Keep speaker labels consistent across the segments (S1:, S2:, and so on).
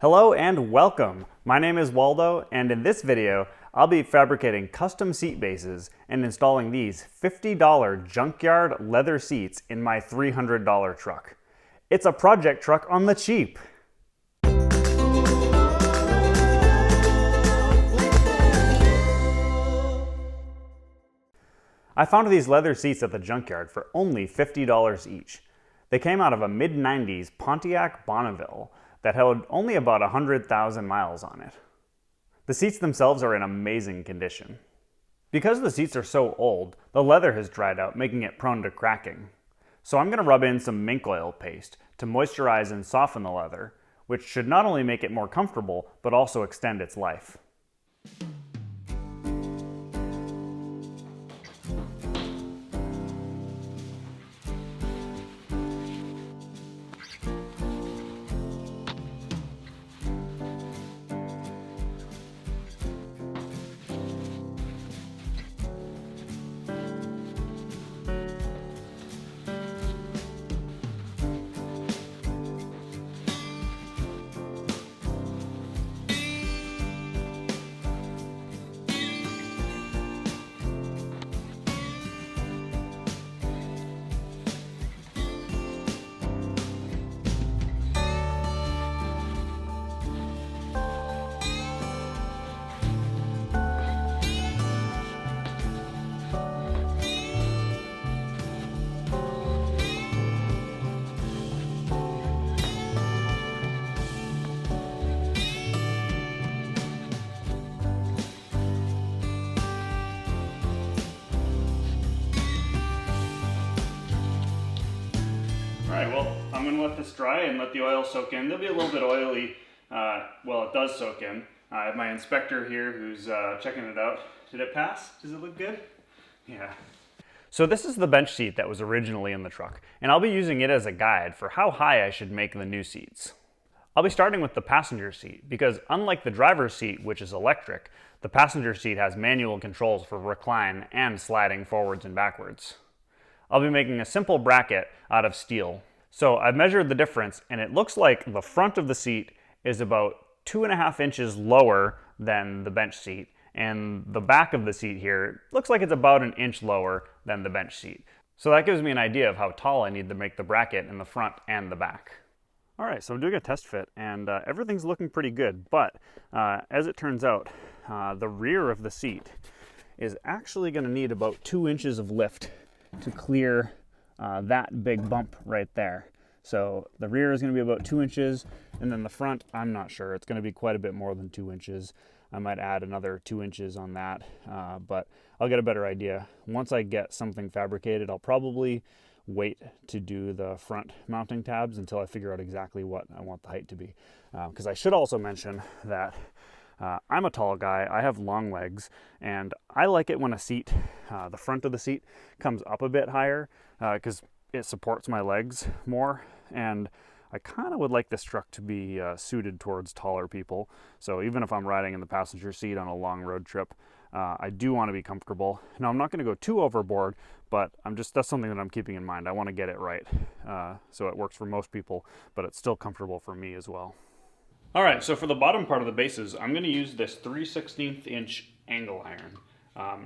S1: Hello and welcome. My name is Waldo, and in this video, I'll be fabricating custom seat bases and installing these $50 junkyard leather seats in my $300 truck. It's a project truck on the cheap. I found these leather seats at the junkyard for only $50 each. They came out of a mid-90s Pontiac Bonneville that held only about 100,000 miles on it. The seats themselves are in amazing condition. Because the seats are so old, the leather has dried out, making it prone to cracking. So I'm going to rub in some mink oil paste to moisturize and soften the leather, which should not only make it more comfortable, but also extend its life. Alright, well, I'm going to let this dry and let the oil soak in. There'll be a little bit oily, well, it does soak in. I have my inspector here who's checking it out. Did it pass? Does it look good? Yeah. So this is the bench seat that was originally in the truck, and I'll be using it as a guide for how high I should make the new seats. I'll be starting with the passenger seat, because unlike the driver's seat, which is electric, the passenger seat has manual controls for recline and sliding forwards and backwards. I'll be making a simple bracket out of steel. So I've measured the difference, and it looks like the front of the seat is about 2.5 inches lower than the bench seat, and the back of the seat here looks like it's about 1 inch lower than the bench seat. So that gives me an idea of how tall I need to make the bracket in the front and the back. All right, so I'm doing a test fit, and everything's looking pretty good, but as it turns out, the rear of the seat is actually going to need about 2 inches of lift to clear that big bump right there. So the rear is going to be about 2 inches, and then the front, I'm not sure. It's going to be quite a bit more than 2 inches. I might add another 2 inches on that, but I'll get a better idea. Once I get something fabricated, I'll probably wait to do the front mounting tabs until I figure out exactly what I want the height to be. Because I should also mention that I'm a tall guy, I have long legs, and I like it when a seat, the front of the seat, comes up a bit higher because it supports my legs more, and I kind of would like this truck to be suited towards taller people. So even if I'm riding in the passenger seat on a long road trip, I do want to be comfortable. Now I'm not going to go too overboard, but that's something that I'm keeping in mind. I want to get it right so it works for most people, but it's still comfortable for me as well. All right, so for the bottom part of the bases, I'm going to use this 3/16 inch angle iron.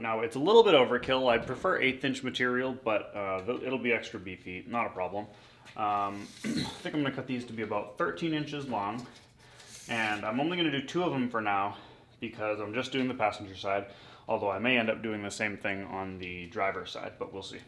S1: Now it's a little bit overkill. I prefer 1/8 inch material, but it'll be extra beefy, not a problem. I think I'm going to cut these to be about 13 inches long, and I'm only going to do 2 of them for now because I'm just doing the passenger side, although I may end up doing the same thing on the driver's side, but we'll see.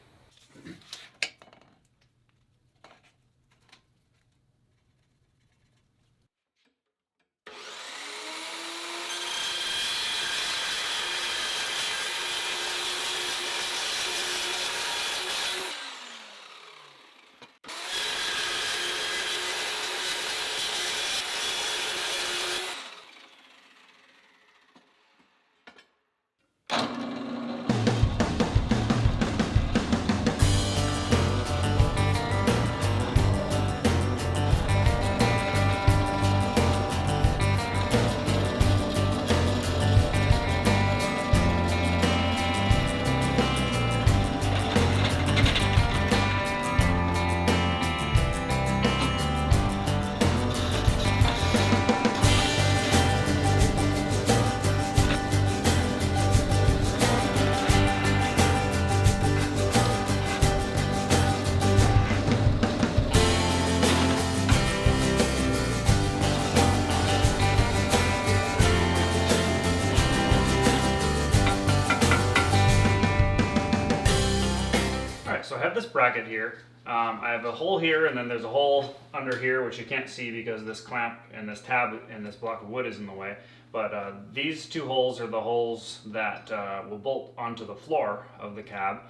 S1: have this bracket here. I have a hole here, and then there's a hole under here which you can't see because this clamp and this tab and this block of wood is in the way. But these two holes are the holes that will bolt onto the floor of the cab.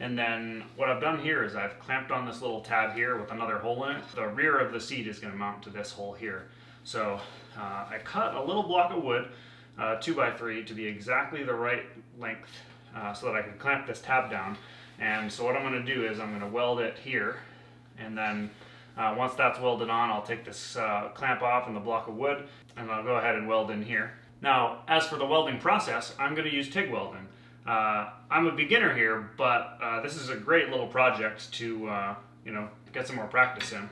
S1: And then what I've done here is I've clamped on this little tab here with another hole in it. The rear of the seat is going to mount to this hole here. So I cut a little block of wood, 2x3, to be exactly the right length so that I can clamp this tab down. And so what I'm going to do is I'm going to weld it here, and then once that's welded on, I'll take this clamp off and the block of wood, and I'll go ahead and weld in here. Now, as for the welding process, I'm going to use TIG welding. I'm a beginner here, but this is a great little project to get some more practice in.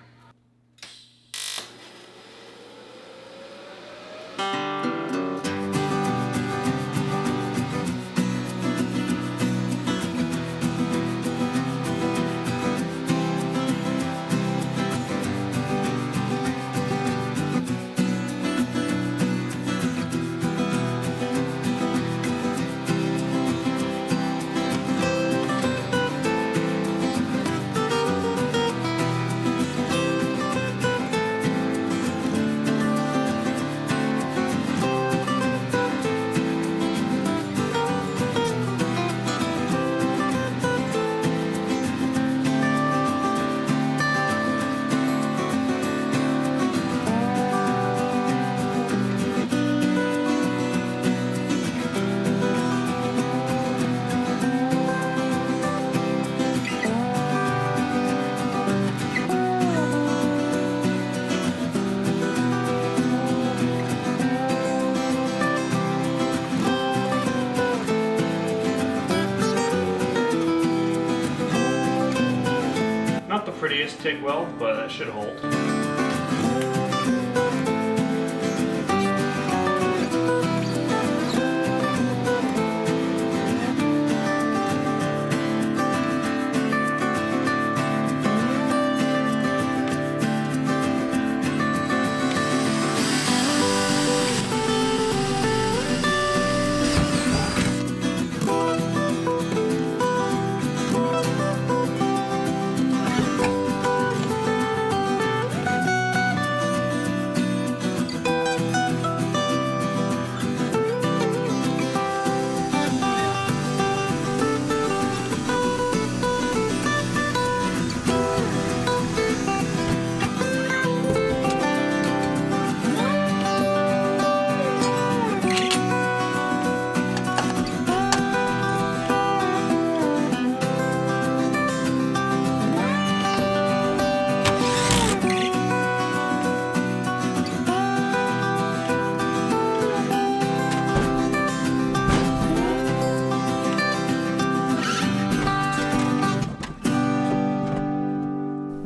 S1: Not the prettiest TIG weld, but that should hold.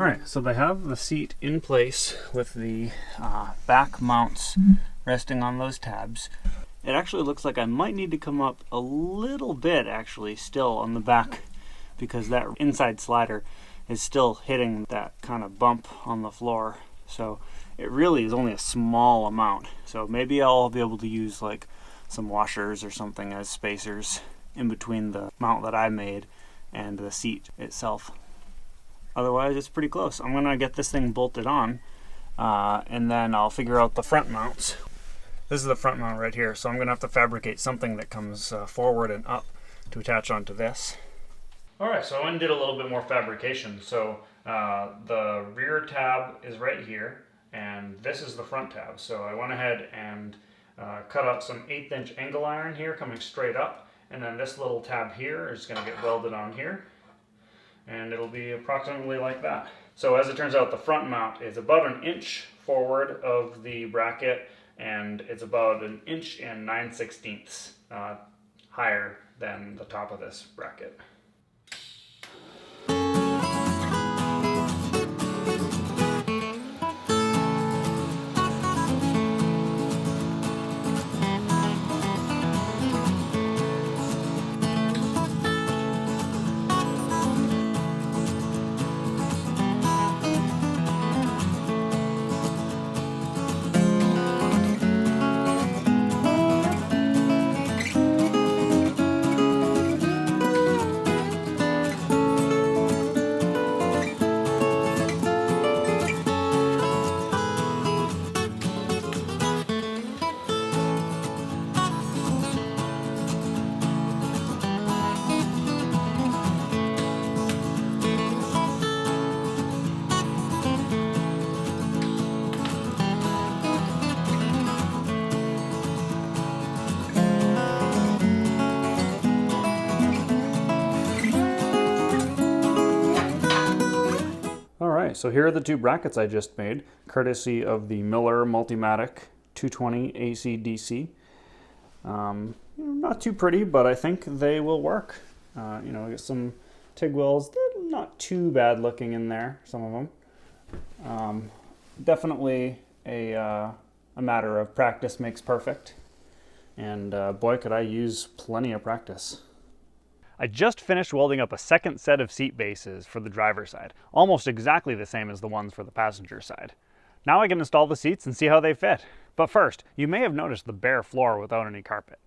S1: Alright, so they have the seat in place with the back mounts resting on those tabs. It actually looks like I might need to come up a little bit actually still on the back, because that inside slider is still hitting that kind of bump on the floor. So it really is only a small amount. So maybe I'll be able to use like some washers or something as spacers in between the mount that I made and the seat itself. Otherwise, it's pretty close. I'm gonna get this thing bolted on, and then I'll figure out the front mounts. This is the front mount right here, so I'm gonna have to fabricate something that comes forward and up to attach onto this. Alright, so I went and did a little bit more fabrication. So the rear tab is right here, and this is the front tab. So I went ahead and cut out some 1/8 inch angle iron here coming straight up, and then this little tab here is gonna get welded on here. And it'll be approximately like that. So as it turns out, the front mount is about 1 inch forward of the bracket, and it's about 1 9/16 higher than the top of this bracket. so here are the two brackets I just made, courtesy of the Miller Multimatic 220 AC/DC. Not too pretty, but I think they will work. I get some TIG wells, they're not too bad looking in there, some of them. Definitely a matter of practice makes perfect. And boy, could I use plenty of practice. I just finished welding up a second set of seat bases for the driver's side, almost exactly the same as the ones for the passenger side. Now I can install the seats and see how they fit. But first, you may have noticed the bare floor without any carpet.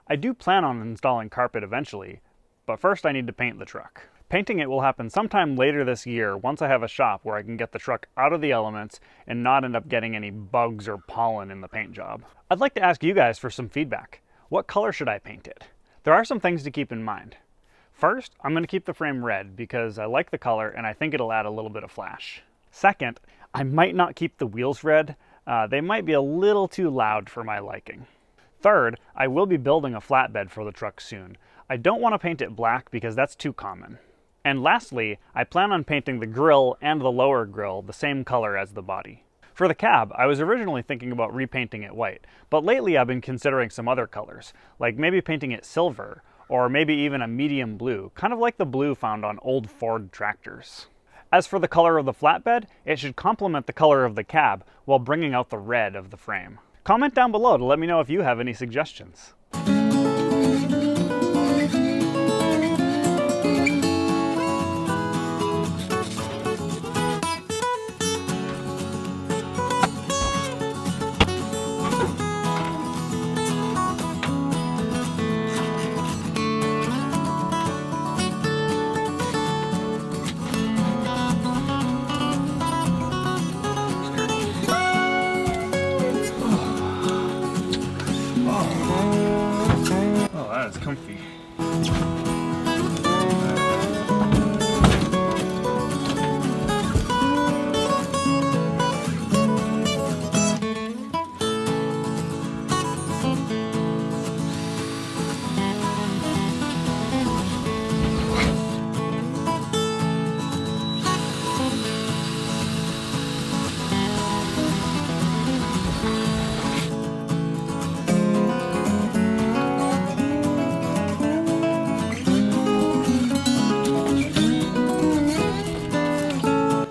S1: I do plan on installing carpet eventually, but first I need to paint the truck. Painting it will happen sometime later this year once I have a shop where I can get the truck out of the elements and not end up getting any bugs or pollen in the paint job. I'd like to ask you guys for some feedback. What color should I paint it? There are some things to keep in mind. First, I'm going to keep the frame red because I like the color and I think it'll add a little bit of flash. Second, I might not keep the wheels red. They might be a little too loud for my liking. Third, I will be building a flatbed for the truck soon. I don't want to paint it black because that's too common. And lastly, I plan on painting the grille and the lower grille the same color as the body. For the cab, I was originally thinking about repainting it white, but lately I've been considering some other colors, like maybe painting it silver, or maybe even a medium blue, kind of like the blue found on old Ford tractors. As for the color of the flatbed, it should complement the color of the cab while bringing out the red of the frame. Comment down below to let me know if you have any suggestions. It's comfy.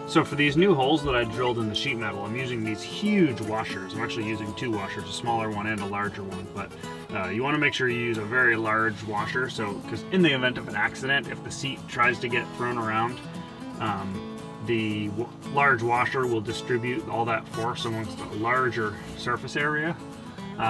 S1: So for these new holes that I drilled in the sheet metal, I'm using these huge washers. I'm actually using two washers, a smaller one and a larger one, but you want to make sure you use a very large washer, because in the event of an accident, if the seat tries to get thrown around, the large washer will distribute all that force amongst a larger surface area,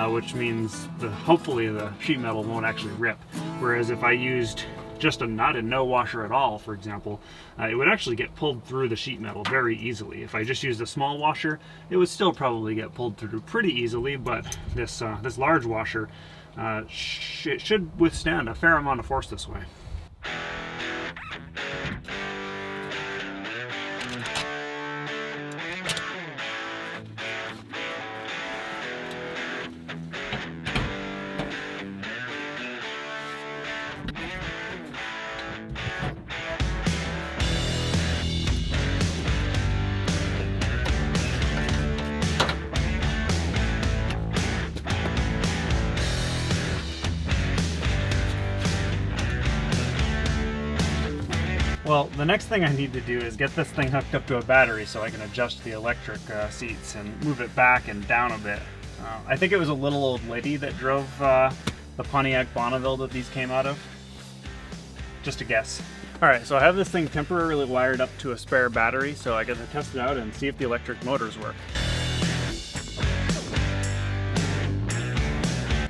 S1: which means hopefully the sheet metal won't actually rip. Whereas if I used just a nut and no washer at all, for example, it would actually get pulled through the sheet metal very easily. If I just used a small washer, it would still probably get pulled through pretty easily, but this large washer it should withstand a fair amount of force this way. Well, the next thing I need to do is get this thing hooked up to a battery so I can adjust the electric seats and move it back and down a bit. I think it was a little old lady that drove the Pontiac Bonneville that these came out of. Just a guess. Alright, so I have this thing temporarily wired up to a spare battery, so I get to test it out and see if the electric motors work.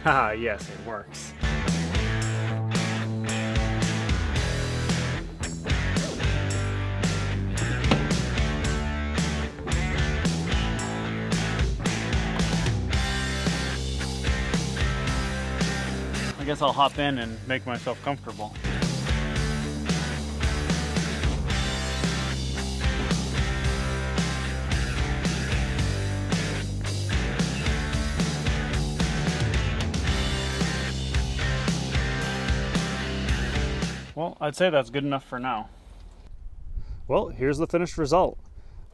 S1: Haha, yes, it works. I guess I'll hop in and make myself comfortable. Well, I'd say that's good enough for now. Well, here's the finished result.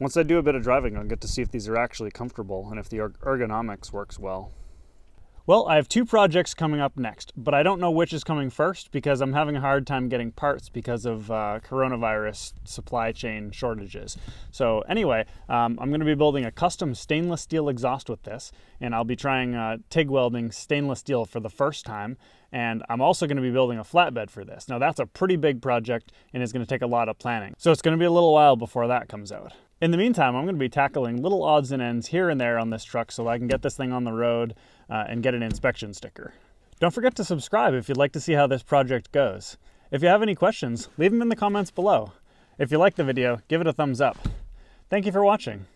S1: Once I do a bit of driving, I'll get to see if these are actually comfortable and if the ergonomics works well. Well, I have 2 projects coming up next, but I don't know which is coming first because I'm having a hard time getting parts because of coronavirus supply chain shortages. So anyway, I'm going to be building a custom stainless steel exhaust with this, and I'll be trying TIG welding stainless steel for the first time, and I'm also going to be building a flatbed for this. Now that's a pretty big project and it's going to take a lot of planning, so it's going to be a little while before that comes out. In the meantime, I'm going to be tackling little odds and ends here and there on this truck so I can get this thing on the road and get an inspection sticker. Don't forget to subscribe if you'd like to see how this project goes. If you have any questions, leave them in the comments below. If you like the video, give it a thumbs up. Thank you for watching.